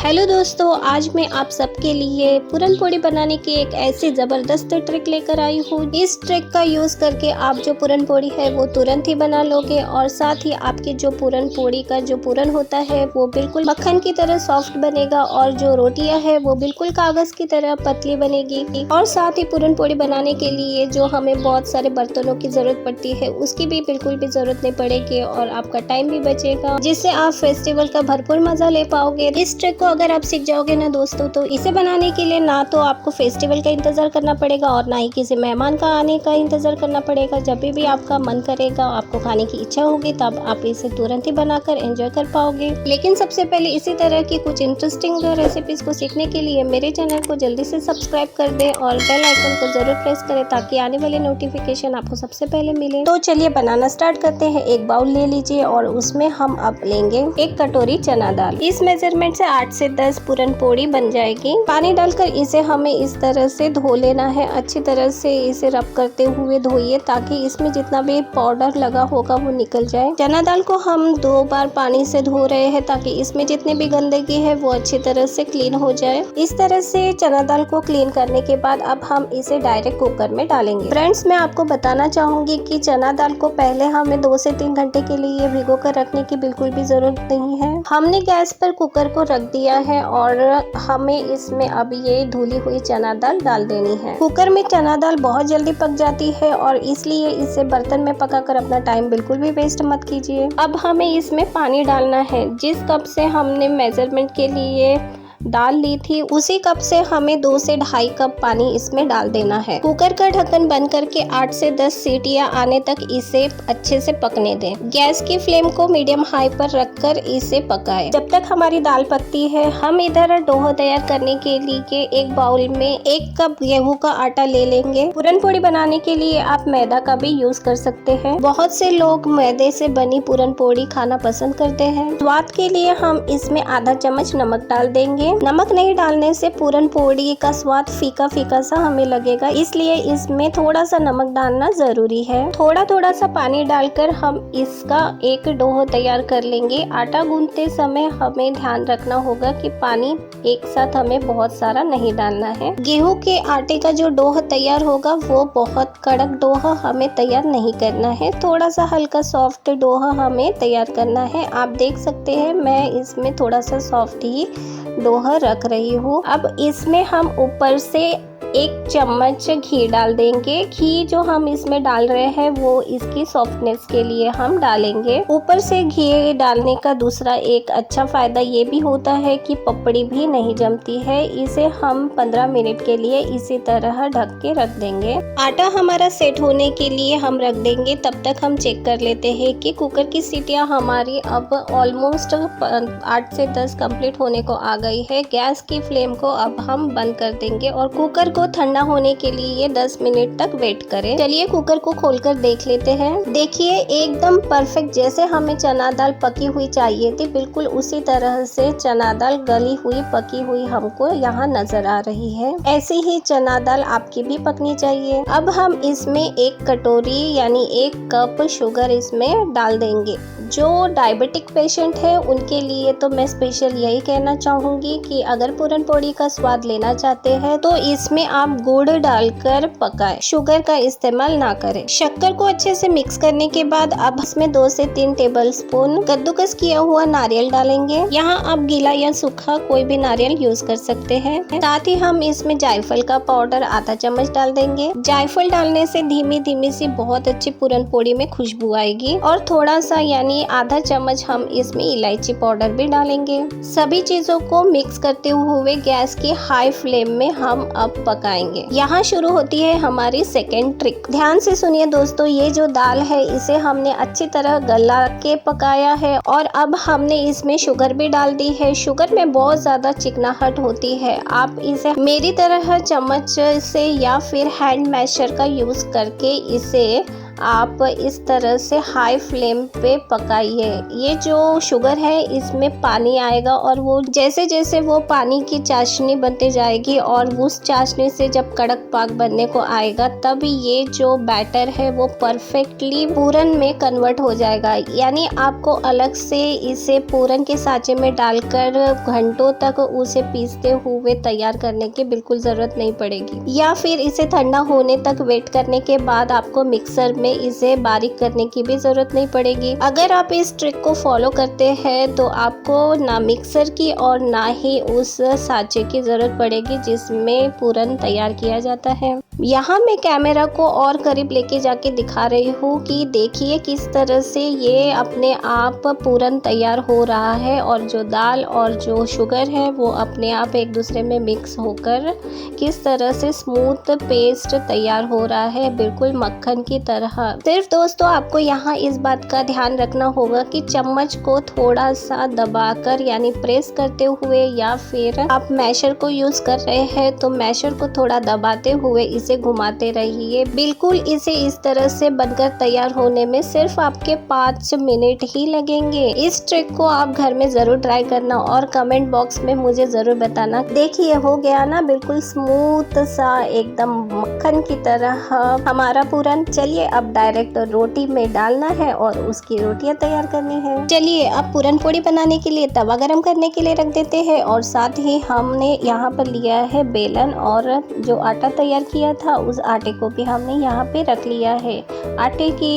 Hello दोस्तों, आज मैं आप सबके लिए पूरन पोड़ी बनाने की एक ऐसी ज़बरदस्त ट्रिक लेकर आई हूँ। इस ट्रिक का यूज़ करके आप जो पूरन पोड़ी है वो तुरंत ही बना लोगे और साथ ही आपकी जो पूरन पोड़ी का जो पूरन होता है वो बिल्कुल मक्खन की तरह सॉफ्ट बनेगा और जो रोटियां है वो बिल्कुल कागज़ की तरह पतली बनेगी। और साथ ही पूरन पोड़ी बनाने के लिए जो हमें बहुत सारे बर्तनों की ज़रूरत पड़ती है उसकी भी बिल्कुल भी ज़रूरत नहीं पड़ेगी और आपका टाइम भी बचेगा, जिससे आप फेस्टिवल का भरपूर मज़ा ले पाओगे। इस ट्रिक को अगर आप सीख जाओगे ना दोस्तों, तो इसे बनाने के लिए ना तो आपको फेस्टिवल का इंतजार करना पड़ेगा और ना ही किसी मेहमान का आने का इंतजार करना पड़ेगा। जब भी आपका मन करेगा, आपको खाने की इच्छा होगी, तब आप इसे तुरंत ही बनाकर एंजॉय कर पाओगे। लेकिन सबसे पहले इसी तरह की कुछ इंटरेस्टिंग रेसिपीज को सीखने के लिए मेरे चैनल को जल्दी से सब्सक्राइब कर दें और बेल आइकन को जरूर प्रेस करें ताकि आने वाले नोटिफिकेशन आपको सबसे पहले मिले। तो चलिए बनाना स्टार्ट करते हैं। एक बाउल ले लीजिए और उसमें हम अब लेंगे 1 कटोरी चना दाल। इस मेजरमेंट से 8 से 10 पूरन पोड़ी बन जाएगी। पानी डालकर इसे हमें इस तरह से धो लेना है। अच्छी तरह से इसे रब करते हुए धोइए ताकि इसमें जितना भी पाउडर लगा होगा वो निकल जाए। चना दाल को हम 2 बार पानी से धो रहे हैं ताकि इसमें जितने भी गंदगी है वो अच्छी तरह से क्लीन हो जाए। इस तरह से चना दाल को क्लीन करने के बाद अब हम इसे डायरेक्ट कुकर में डालेंगे। फ्रेंड्स, मैं आपको बताना चाहूंगी कि चना दाल को पहले हमें 2 से 3 घंटे के लिए भिगो कर रखने की बिल्कुल भी जरूरत नहीं है। हमने गैस पर कुकर को रख दिया है और हमें इसमें अब ये धुली हुई चना दाल डाल देनी है। कुकर में चना दाल बहुत जल्दी पक जाती है और इसलिए इसे बर्तन में पकाकर अपना टाइम बिल्कुल भी वेस्ट मत कीजिए। अब हमें इसमें पानी डालना है। जिस कप से हमने मेजरमेंट के लिए दाल ली थी उसी कप से हमें 2 से 2.5 कप पानी इसमें डाल देना है। कुकर का ढक्कन बंद करके 8 से 10 सीटियां आने तक इसे अच्छे से पकने दें। गैस की फ्लेम को मीडियम हाई पर रखकर इसे पकाएं। जब तक हमारी दाल पकती है, हम इधर डोहा तैयार करने के लिए एक बाउल में 1 कप गेहूं का आटा ले लेंगे। पूरन पोड़ी बनाने के लिए आप मैदा का भी यूज कर सकते हैं। बहुत से लोग मैदे से बनी पूरन पोड़ी खाना पसंद करते हैं। स्वाद के लिए हम इसमें आधा चम्मच नमक डाल देंगे। नमक नहीं डालने से पूरन पोड़ी का स्वाद फीका फीका सा हमें लगेगा, इसलिए इसमें थोड़ा सा नमक डालना जरूरी है। थोड़ा थोड़ा सा पानी डालकर हम इसका एक डोह तैयार कर लेंगे। आटा गूंथते समय हमें ध्यान रखना होगा कि पानी एक साथ हमें बहुत सारा नहीं डालना है। गेहूं के आटे का जो डोह तैयार होगा वो बहुत कड़क डोह हमें तैयार नहीं करना है। थोड़ा सा हल्का सॉफ्ट डोह हमें तैयार करना है। आप देख सकते हैं मैं इसमें थोड़ा सा सॉफ्ट ही डोहा रख रही हूँ। अब इसमें हम ऊपर से 1 चम्मच घी डाल देंगे। घी जो हम इसमें डाल रहे हैं वो इसकी सॉफ्टनेस के लिए हम डालेंगे। ऊपर से घी डालने का दूसरा एक अच्छा फायदा ये भी होता है कि पपड़ी भी नहीं जमती है। इसे हम 15 मिनट के लिए इसी तरह ढक के रख देंगे। आटा हमारा सेट होने के लिए हम रख देंगे। तब तक हम चेक कर लेते हैं कि कुकर की सीटियां हमारी अब ऑलमोस्ट 8 से 10 कंप्लीट होने को आ गई है। गैस की फ्लेम को अब हम बंद कर देंगे और कुकर को ठंडा होने के लिए 10 मिनट तक वेट करें। चलिए कुकर को खोलकर देख लेते हैं। देखिए एकदम परफेक्ट जैसे हमें चना दाल पकी हुई चाहिए थी, बिल्कुल उसी तरह से चना दाल गली हुई पकी हुई हमको यहाँ नजर आ रही है। ऐसी ही चना दाल आपकी भी पकनी चाहिए। अब हम इसमें 1 कटोरी यानी 1 कप शुगर इसमें डाल देंगे। जो डायबिटिक पेशेंट है उनके लिए तो मैं स्पेशल यही कहना चाहूंगी कि अगर पूरन पोड़ी का स्वाद लेना चाहते हैं तो इसमें आप गुड़ डालकर पकाएं, शुगर का इस्तेमाल ना करें। शक्कर को अच्छे से मिक्स करने के बाद अब इसमें 2 से 3 टेबलस्पून कद्दूकस किया हुआ नारियल डालेंगे। यहाँ आप गीला या सूखा कोई भी नारियल यूज कर सकते हैं। साथ ही हम इसमें जायफल का पाउडर आधा चम्मच डाल देंगे। जायफल डालने से धीमी धीमी सी बहुत अच्छी पूरन पोड़ी में खुशबू आएगी। और थोड़ा सा यानी आधा चम्मच हम इसमें इलायची पाउडर भी डालेंगे। सभी चीजों को मिक्स करते हुए गैस की हाई फ्लेम में हम अब पकाएंगे। यहाँ शुरू होती है हमारी सेकेंड ट्रिक। ध्यान से सुनिए दोस्तों, ये जो दाल है इसे हमने अच्छी तरह गला के पकाया है और अब हमने इसमें शुगर भी डाल दी है। शुगर में बहुत ज्यादा चिकनाहट होती है। आप इसे मेरी तरह चम्मच से या फिर हैंड मैशर का यूज करके इसे आप इस तरह से हाई फ्लेम पे पकाइए। ये जो शुगर है इसमें पानी आएगा और वो जैसे जैसे वो पानी की चाशनी बनते जाएगी और उस चाशनी से जब कड़क पाक बनने को आएगा तब ये जो बैटर है वो परफेक्टली पूरन में कन्वर्ट हो जाएगा। यानी आपको अलग से इसे पूरन के साँचे में डालकर घंटों तक उसे पीसते हुए तैयार करने की बिल्कुल ज़रूरत नहीं पड़ेगी, या फिर इसे ठंडा होने तक वेट करने के बाद आपको मिक्सर में इसे बारीक करने की भी ज़रूरत नहीं पड़ेगी। अगर आप इस ट्रिक को फॉलो करते हैं तो आपको ना मिक्सर की और ना ही उस साँचे की ज़रूरत पड़ेगी जिसमें पूरन तैयार किया जाता है। यहाँ मैं कैमरा को और करीब लेके जाके दिखा रही हूँ कि देखिए किस तरह से ये अपने आप पूरन तैयार हो रहा है और जो दाल और जो शुगर है वो अपने आप एक दूसरे में मिक्स होकर किस तरह से स्मूथ पेस्ट तैयार हो रहा है, बिल्कुल मक्खन की तरह। सिर्फ दोस्तों आपको यहाँ इस बात का ध्यान रखना होगा कि चम्मच को थोड़ा सा दबाकर यानी प्रेस करते हुए, या फिर आप मैशर को यूज कर रहे हैं तो मैशर को थोड़ा दबाते हुए इसे घुमाते रहिए। बिल्कुल इसे इस तरह से बनकर तैयार होने में सिर्फ आपके 5 मिनट ही लगेंगे। इस ट्रिक को आप घर में जरूर ट्राई करना और कमेंट बॉक्स में मुझे जरूर बताना। देखिए हो गया ना बिल्कुल स्मूथ सा, एकदम मक्खन की तरह हमारा पूरन। चलिए अब डायरेक्ट रोटी में डालना है और उसकी रोटियां तैयार करनी है। चलिए अब पूरन पोड़ी बनाने के लिए तवा गरम करने के लिए रख देते हैं और साथ ही हमने यहाँ पर लिया है बेलन और जो आटा तैयार किया था उस आटे को भी हमने यहाँ पे रख लिया है। आटे की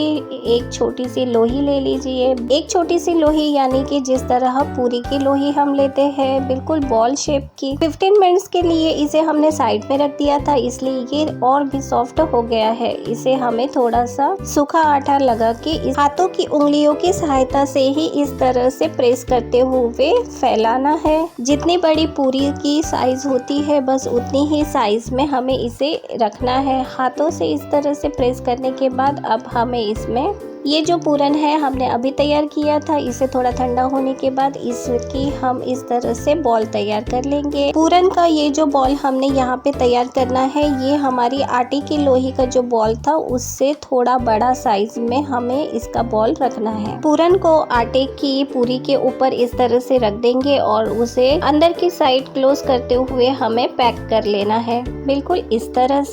एक छोटी सी लोही ले लीजिए। एक छोटी सी लोही यानी कि जिस तरह पूरी की लोही हम लेते हैं, बिल्कुल बॉल शेप की। 15 मिनट्स के लिए इसे हमने साइड में रख दिया था, इसलिए ये और भी सॉफ्ट हो गया है। इसे हमें थोड़ा सा सूखा आटा लगा के इस हाथों की उंगलियों की सहायता से ही इस तरह से प्रेस करते हुए फैलाना है। जितनी बड़ी पूरी की साइज होती है बस उतनी ही साइज में हमें इसे रखना है। हाथों से इस तरह से प्रेस करने के बाद अब हमें इसमें ये जो पूरन है हमने अभी तैयार किया था, इसे थोड़ा ठंडा होने के बाद इसकी हम इस तरह से बॉल तैयार कर लेंगे। पूरन का ये जो बॉल हमने यहाँ पे तैयार करना है, ये हमारी आटे की लोही का जो बॉल था उससे थोड़ा बड़ा साइज में हमें इसका बॉल रखना है। पूरन को आटे की पूरी के ऊपर इस तरह से रख देंगे और उसे अंदर की साइड क्लोज करते हुए हमें पैक कर लेना है, बिल्कुल इस तरह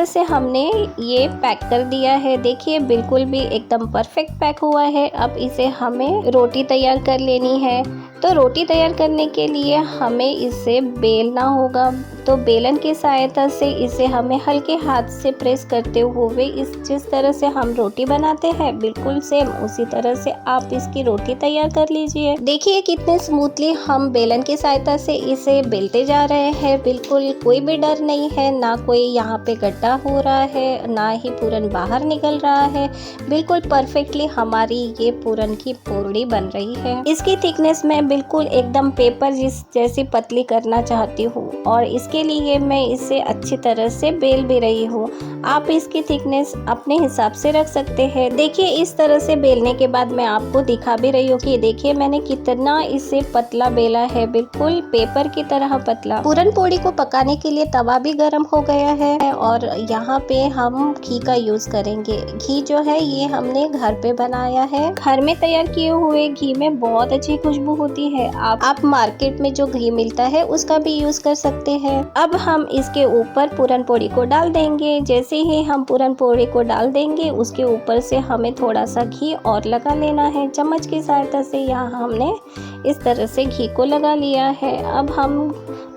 से हमने ये पैक कर दिया है। देखिए बिल्कुल भी एकदम परफेक्ट पैक हुआ है। अब इसे हमें रोटी तैयार कर लेनी है। तो रोटी तैयार करने के लिए हमें इसे बेलना होगा। तो बेलन की सहायता से इसे हमें हल्के हाथ से प्रेस करते हुए जिस तरह से हम रोटी बनाते हैं बिल्कुल सेम उसी तरह से आप इसकी रोटी तैयार कर लीजिए। देखिए कितने स्मूथली हम बेलन की सहायता से इसे बेलते जा रहे हैं। बिल्कुल कोई भी डर नहीं है, ना कोई यहाँ पे गड्ढा हो रहा है, ना ही पूरन बाहर निकल रहा है। बिल्कुल परफेक्टली हमारी ये पूरन की पोड़ी बन रही है। इसकी थिकनेस में बिल्कुल एकदम पेपर जैसी पतली करना चाहती हूँ और इसके लिए मैं इसे अच्छी तरह से बेल भी रही हूँ। आप इसकी थिकनेस अपने हिसाब से रख सकते हैं। देखिए इस तरह से बेलने के बाद मैं आपको दिखा भी रही हूँ कि देखिए मैंने कितना इसे पतला बेला है, बिल्कुल पेपर की तरह पतला। पूरन पोड़ी को पकाने के लिए तवा भी गर्म हो गया है और यहाँ पे हम घी का यूज करेंगे। घी जो है ये हमने घर पे बनाया है। घर में तैयार किए हुए घी में बहुत अच्छी खुशबू होती है। आप मार्केट में जो घी मिलता है उसका भी यूज कर सकते हैं। अब हम इसके ऊपर पूरन पोड़ी को डाल देंगे। जैसे ही हम पूरन पोड़ी को डाल देंगे उसके ऊपर से हमें थोड़ा सा घी और लगा लेना है। चम्मच की सहायता से यहाँ हमने इस तरह से घी को लगा लिया है। अब हम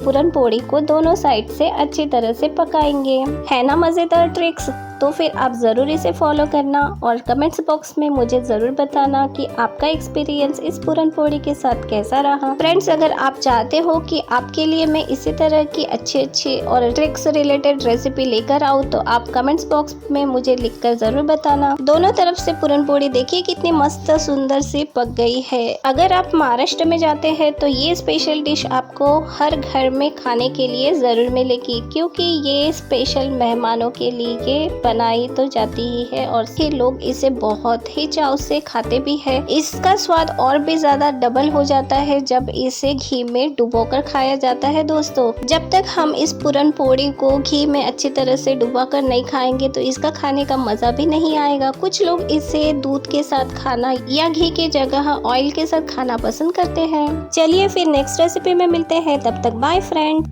पूरन पोड़ी को दोनों साइड से अच्छी तरह से पकाएंगे। है ना मजेदार ट्रिक्स? तो फिर आप ज़रूर इसे फॉलो करना और कमेंट्स बॉक्स में मुझे ज़रूर बताना कि आपका एक्सपीरियंस इस पूरन पोड़ी के साथ कैसा रहा। फ्रेंड्स अगर आप चाहते हो कि आपके लिए मैं इसी तरह की अच्छी और ट्रिक्स रिलेटेड रेसिपी लेकर आऊँ तो आप कमेंट्स बॉक्स में मुझे लिखकर ज़रूर बताना। दोनों तरफ से पूरन पोड़ी देखिए कितनी मस्त सुंदर सी पक गई है। अगर आप महाराष्ट्र में जाते हैं तो ये स्पेशल डिश आपको हर घर में खाने के लिए ज़रूर मिलेगी, क्योंकि ये स्पेशल मेहमानों के लिए बनाई तो जाती ही है और ये लोग इसे बहुत ही चाव से खाते भी है। इसका स्वाद और भी ज्यादा डबल हो जाता है जब इसे घी में डुबोकर खाया जाता है दोस्तों। जब तक हम इस पूरन पोड़ी को घी में अच्छी तरह से डुबाकर नहीं खाएंगे तो इसका खाने का मजा भी नहीं आएगा। कुछ लोग इसे दूध के साथ खाना या घी के जगह ऑयल के साथ खाना पसंद करते हैं। चलिए फिर नेक्स्ट रेसिपी में मिलते हैं, तब तक बाय फ्रेंड।